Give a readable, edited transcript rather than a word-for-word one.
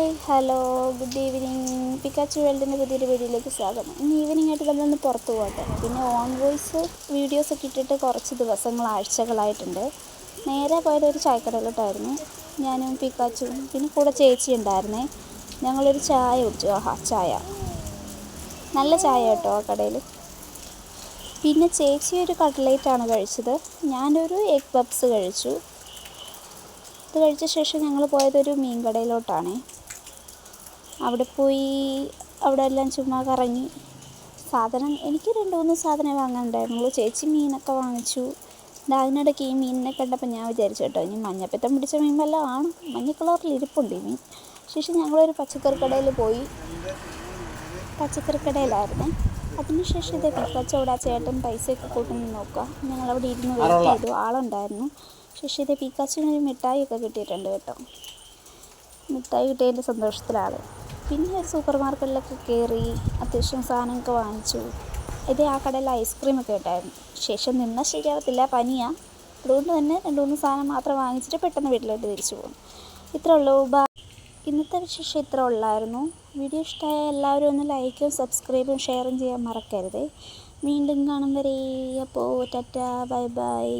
Hi hello good evening. Pikachu വേൾഡിൻ്റെ പുതിയൊരു വീഡിയോയിലേക്ക് സ്വാഗതം. ഇന്ന് ഈവനിങ് ആയിട്ട് നമ്മളൊന്ന് പുറത്ത് പോകട്ടെ. പിന്നെ ഓൺ വോയിസ് വീഡിയോസൊക്കെ ഇട്ടിട്ട് കുറച്ച് ആഴ്ചകളായിട്ടുണ്ട്. നേരെ പോയത് ഒരു ചായക്കടയിലോട്ടായിരുന്നു. ഞാനും പിക്കാച്ചുവും പിന്നെ കൂടെ ചേച്ചി ഉണ്ടായിരുന്നേ. ഞങ്ങളൊരു ചായ കുടിച്ചു. ചായ നല്ല ചായ കേട്ടോ ആ കടയിൽ. പിന്നെ ചേച്ചി ഒരു കട്ട്ലേറ്റാണ് കഴിച്ചത്, ഞാനൊരു എഗ് പപ്സ് കഴിച്ചു. ഇത് കഴിച്ച ശേഷം ഞങ്ങൾ പോയതൊരു മീൻ കടയിലോട്ടാണ്. അവിടെ പോയി അവിടെ എല്ലാം ചുമ്മാ കറങ്ങി. എനിക്ക് 2-3 സാധനം വാങ്ങാനുണ്ടായിരുന്നുള്ളൂ. ചേച്ചി മീനൊക്കെ വാങ്ങിച്ചു. അതിനിടയ്ക്ക് ഈ മീനിനെ കണ്ടപ്പോൾ ഞാൻ വിചാരിച്ചു കേട്ടോ, ഇനി മഞ്ഞപ്പിത്തം പിടിച്ച മീൻ വല്ലതും ആണ്. മഞ്ഞ കളറിൽ ഇരിപ്പുണ്ട് ഈ മീൻ. ശേഷം ഞങ്ങളൊരു പച്ചക്കറിക്കടയിൽ പോയി. പച്ചക്കറിക്കടയിലായിരുന്നേ. അതിനുശേഷം ഇതേ പിക്കച്ചവട ചേട്ടൻ പൈസയൊക്കെ കൂട്ടുന്നു നോക്കുക. ഞങ്ങളവിടെ ഇരുന്ന് വെയിറ്റ് ചെയ്തു, ആളുണ്ടായിരുന്നു. ശേഷം ഇതേ പിക്കാച്ചുവിനൊരു മിഠായിയൊക്കെ കിട്ടിയിട്ടുണ്ട് കേട്ടോ. മിഠായി കിട്ടിയതിൻ്റെ സന്തോഷത്തിലാണ്. പിന്നെ ഒരു സൂപ്പർ മാർക്കറ്റിലൊക്കെ കയറി അത്യാവശ്യം സാധനമൊക്കെ വാങ്ങിച്ചു. ഇതേ ആ കടയിൽ ഐസ്ക്രീമൊക്കെ ഉണ്ടായിരുന്നു. ശേഷം നിന്നാൽ ശരിയാവത്തില്ല, പനിയാണ്. അതുകൊണ്ട് തന്നെ 2-3 സാധനം മാത്രം വാങ്ങിച്ചിട്ട് പെട്ടെന്ന് വീട്ടിലോട്ട് തിരിച്ചു പോകും. ഇത്രേ ഉള്ളൂ. ഇന്നത്തെ വിശേഷം ഇത്ര ഉള്ളായിരുന്നു. വീഡിയോ ഇഷ്ടമായ എല്ലാവരും ഒന്ന് ലൈക്കും സബ്സ്ക്രൈബും ഷെയറും ചെയ്യാൻ മറക്കരുത്. വീണ്ടും കാണും വരെ. അപ്പോൾ ടാറ്റാ, ബൈ ബൈ.